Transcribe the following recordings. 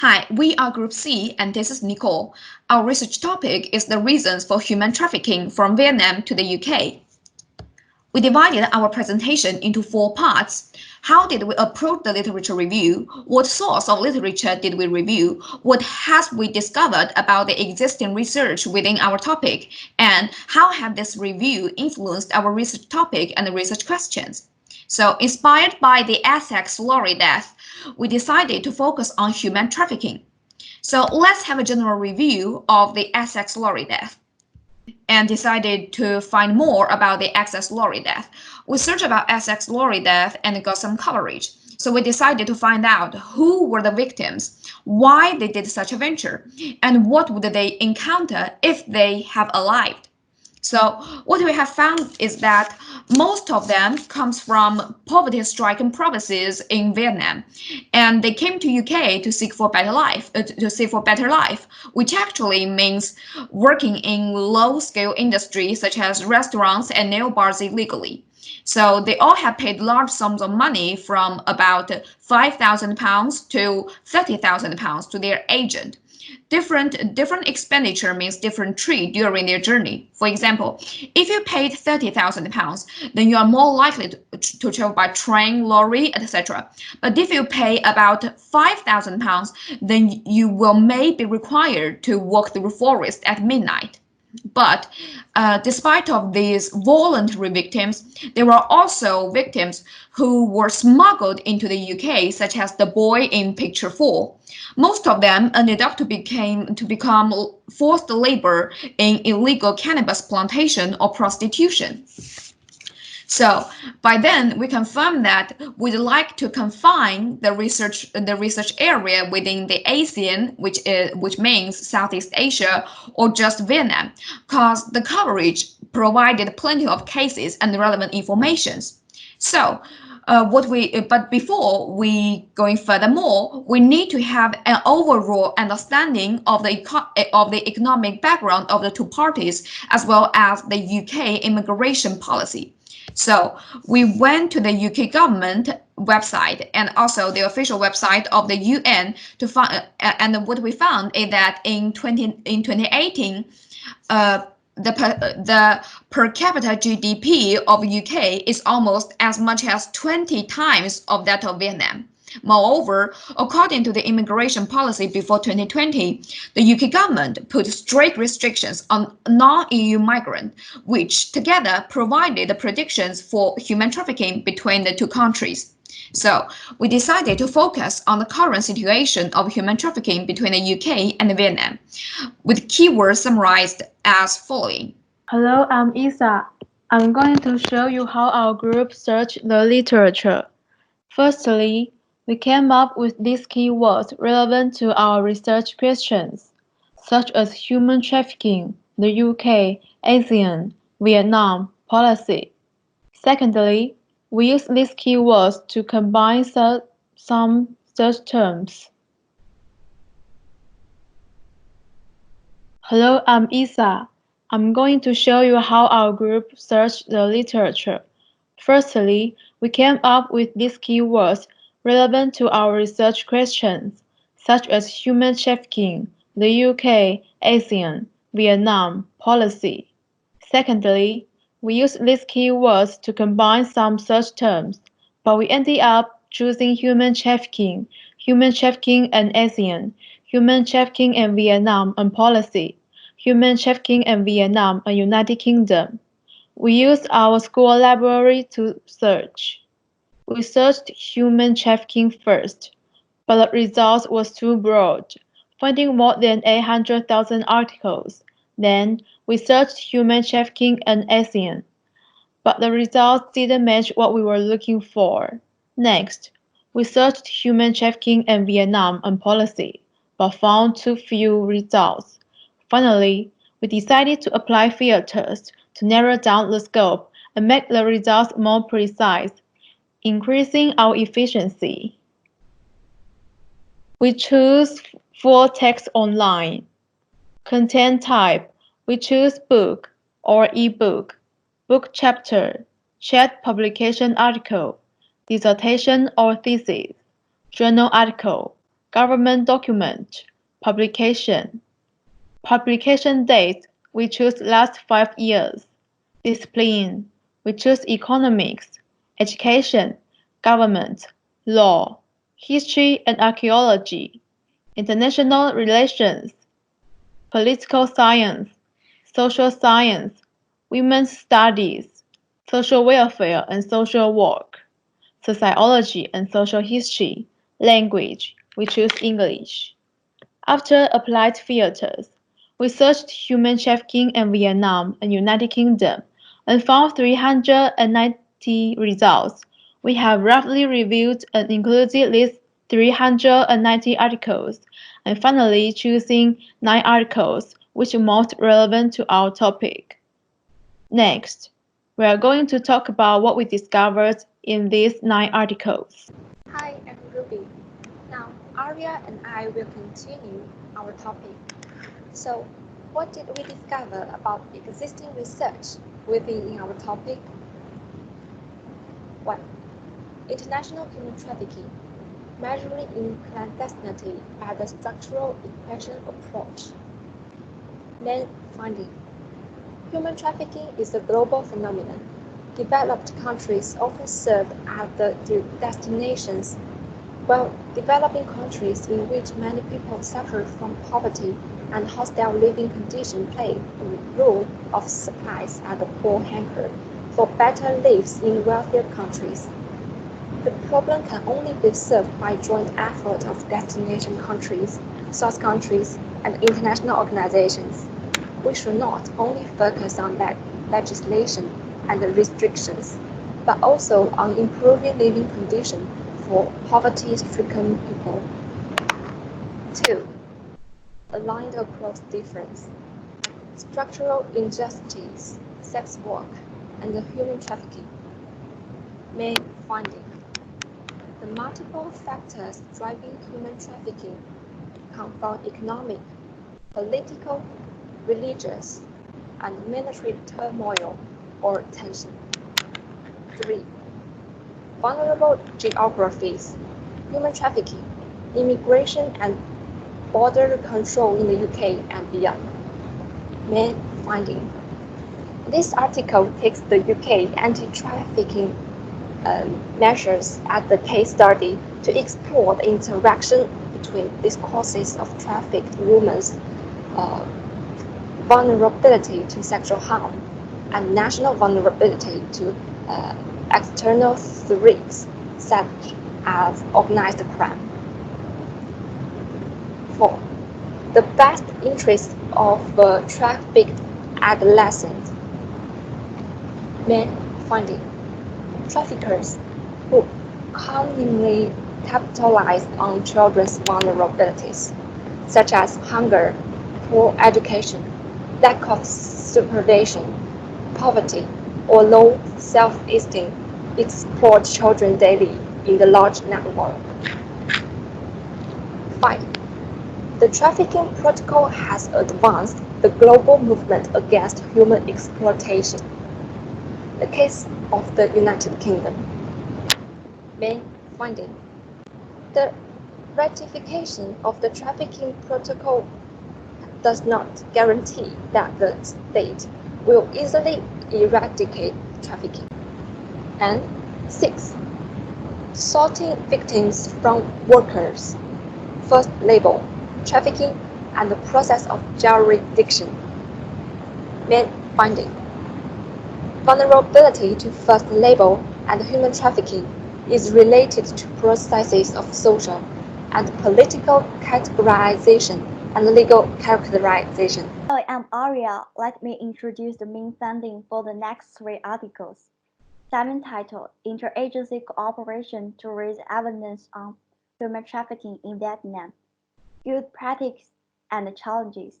Hi, we are Group C and this is Nicole. Our research topic is the reasons for human trafficking from Vietnam to the UK. We divided our presentation into 4 parts. How did we approach the literature review? What source of literature did we review? What has we discovered about the existing research within our topic? And how had this review influenced our research topic and the research questions? So, inspired by the Essex lorry death, we decided to focus on human trafficking. So, let's have a general review of the Essex lorry death and decided to find more about the Essex lorry death. We searched about Essex lorry death and got some coverage. So we decided to find out who were the victims, why they did such a venture, and what would they encounter if they have arrived. So what we have found is that most of them comes from poverty-stricken provinces in Vietnam, and they came to UK to seek for better life, which actually means working in low-scale industries such as restaurants and nail bars illegally. So they all have paid large sums of money from about £5,000 to £30,000 to their agent. Different expenditure means different treat during their journey. For example, if you paid £30,000, then you are more likely to travel by train, lorry, etc. But if you pay about £5,000, then you will may be required to walk through forest at midnight. But despite of these voluntary victims, there were also victims who were smuggled into the UK, such as the boy in picture 4. Most of them ended up to become forced labor in illegal cannabis plantation or prostitution. So by then, we confirmed that we'd like to confine the research area within the ASEAN, which means Southeast Asia, or just Vietnam, because the coverage provided plenty of cases and relevant informations. So but before we going furthermore, we need to have an overall understanding of the economic background of the two parties, as well as the UK immigration policy. So we went to the UK government website and also the official website of the UN to find, and what we found is that in 2018, the per capita GDP of UK is almost as much as 20 times of that of Vietnam. Moreover, according to the immigration policy before 2020, the UK government put strict restrictions on non-EU migrants, which together provided the predictions for human trafficking between the two countries. So we decided to focus on the current situation of human trafficking between the UK and Vietnam, with keywords summarized as following. Hello, I'm Isa. I'm going to show you how our group searched the literature. Firstly, we came up with these keywords relevant to our research questions, such as human trafficking, the UK, ASEAN, Vietnam, policy. Secondly, we use these keywords to combine some search terms. Hello, I'm Isa. I'm going to show you how our group searched the literature. Firstly, we came up with these keywords relevant to our research questions, such as human trafficking, the UK, ASEAN, Vietnam, policy. Secondly, we used these keywords to combine some search terms, but we ended up choosing human trafficking and ASEAN, human trafficking and Vietnam and policy, human trafficking and Vietnam and United Kingdom. We used our school library to search. We searched human trafficking first, but the results was too broad, finding more than 800,000 articles. Then we searched human trafficking and ASEAN, but the results didn't match what we were looking for. Next, we searched human trafficking and Vietnam and policy, but found too few results. Finally, we decided to apply filters to narrow down the scope and make the results more precise, increasing our efficiency. We choose full text online. Content type, we choose book or ebook, book chapter, chat publication article, dissertation or thesis, journal article, Government document. Publication. Publication date, we choose last 5 years. Discipline, we choose economics. Education, government, law, history and archaeology, international relations, political science, social science, women's studies, social welfare and social work, sociology and social history, language, we choose English. After applied filters, we searched human trafficking in Vietnam and United Kingdom and found 390 results. We have roughly reviewed and included these 390 articles, and finally choosing 9 articles which are most relevant to our topic. Next, we are going to talk about what we discovered in these 9 articles. Hi, I'm Ruby. Now, Arya and I will continue our topic. So, what did we discover about existing research within our topic? 1. International human trafficking, measuring in clandestinity by the structural equation approach. Main finding. Human trafficking is a global phenomenon. Developed countries often serve as the destinations, while developing countries in which many people suffer from poverty and hostile living conditions play the role of supplies as a poor hanger for better lives in wealthier countries. The problem can only be solved by joint effort of destination countries, source countries, and international organizations. We should not only focus on legislation and restrictions, but also on improving living conditions for poverty-stricken people. 2. Aligned across difference. Structural injustice, sex work, and human trafficking. Main finding. The multiple factors driving human trafficking come from economic, political, religious, and military turmoil or tension. 3. Vulnerable geographies, human trafficking, immigration and border control in the UK and beyond. Main finding. This article takes the UK anti-trafficking measures as the case study to explore the interaction between these causes of trafficked women's vulnerability to sexual harm and national vulnerability to external threats such as organized crime. 4. The best interest of trafficked adolescents. Main finding. Traffickers who cunningly capitalize on children's vulnerabilities, such as hunger, poor education, lack of supervision, poverty, or low self-esteem, exploit children daily in the large network. 5. The trafficking protocol has advanced the global movement against human exploitation. The case of the United Kingdom. Main finding. The ratification of the trafficking protocol does not guarantee that the state will easily eradicate trafficking. And 6. Sorting victims from workers. First label, trafficking, and the process of jurisdiction. Main finding. Vulnerability to first label and human trafficking is related to processes of social and political categorization and legal characterization. Hello, I'm Aria. Let me introduce the main finding for the next 3 articles. Subtitle: Interagency Cooperation to Raise Awareness on Human Trafficking in Vietnam. Good Practices and Challenges.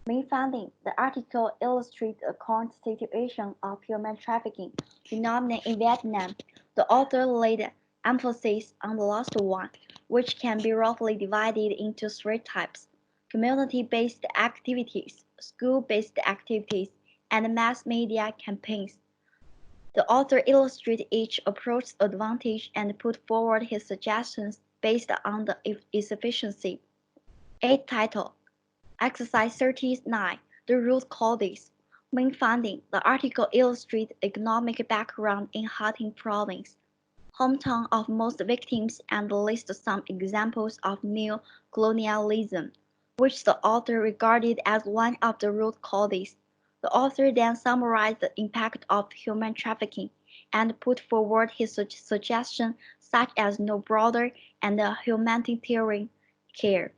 Main finding: the article illustrates the current situation of human trafficking phenomenon in Vietnam. The author laid emphasis on the last one, which can be roughly divided into 3 types: community-based activities, school-based activities, and mass media campaigns. The author illustrated each approach's advantage and put forward his suggestions based on its efficiency. 8th title, Exercise 39, The Root Causes. Main finding, the article illustrates economic background in Hatay province, hometown of most victims, and lists some examples of neo-colonialism, which the author regarded as one of the root causes. The author then summarized the impact of human trafficking and put forward his suggestions such as no border and humanitarian care.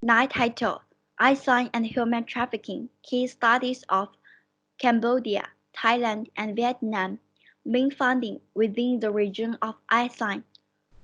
9th title, Iceland and Human Trafficking, Key Studies of Cambodia, Thailand, and Vietnam. Main finding, within the region of Iceland,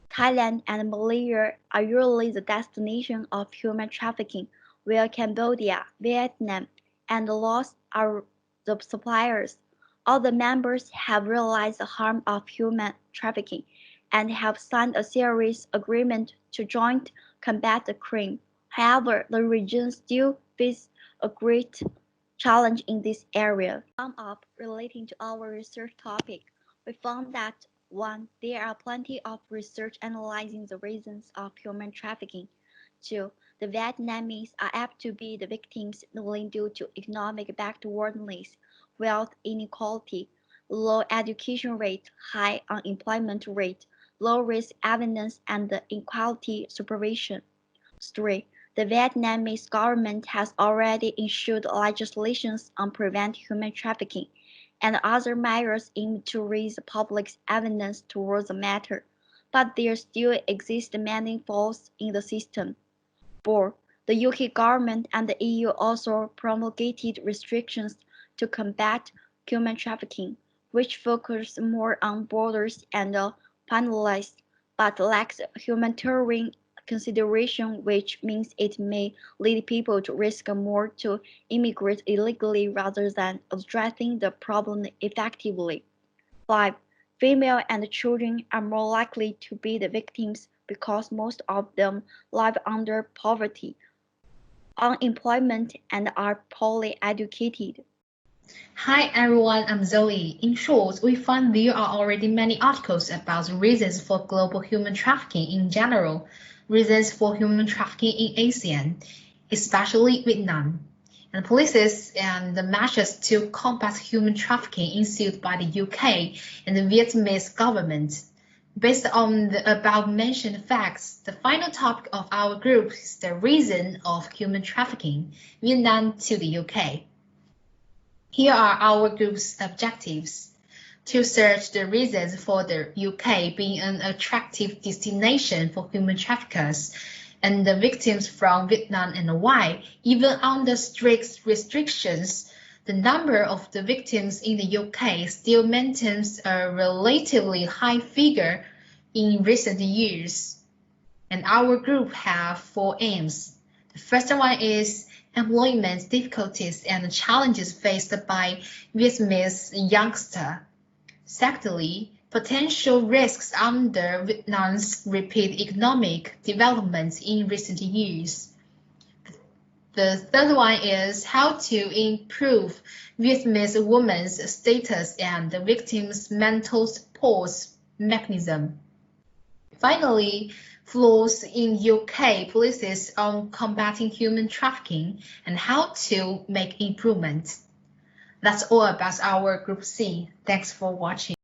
Thailand, and Malaysia are usually the destination of human trafficking, while Cambodia, Vietnam, and Laos are the suppliers. All the members have realized the harm of human trafficking and have signed a serious agreement to jointly combat the crime. However, the region still faces a great challenge in this area. Sum up, relating to our research topic, we found that 1. There are plenty of research analyzing the reasons of human trafficking. 2. The Vietnamese are apt to be the victims mainly due to economic backwardness, wealth inequality, low education rate, high unemployment rate, low risk evidence, and inequality supervision. 3. The Vietnamese government has already issued legislation on prevent human trafficking and other measures aimed to raise the public's awareness towards the matter, but there still exist many flaws in the system. 4. The UK government and the EU also promulgated restrictions to combat human trafficking, which focus more on borders and penalize, but lacks humanitarian consideration, which means it may lead people to risk more to immigrate illegally rather than addressing the problem effectively. 5. Female and children are more likely to be the victims because most of them live under poverty, unemployment, and are poorly educated. Hi everyone, I'm Zoe. In short, we find there are already many articles about the reasons for global human trafficking in general, reasons for human trafficking in ASEAN, especially Vietnam, and policies and the measures to combat human trafficking ensued by the UK and the Vietnamese government. Based on the above-mentioned facts, the final topic of our group is the reason of human trafficking, Vietnam to the UK. Here are our group's objectives: to search the reasons for the UK being an attractive destination for human traffickers and the victims from Vietnam, and why, even under strict restrictions, the number of the victims in the UK still maintains a relatively high figure in recent years. And our group have 4 aims. The first one is employment difficulties and challenges faced by Vietnamese youngsters. Secondly, potential risks under Vietnam's rapid economic development in recent years. The third one is how to improve Vietnamese women's status and the victims' mental support mechanism. Finally, flaws in UK policies on combating human trafficking and how to make improvements. That's all about our Group C. Thanks for watching.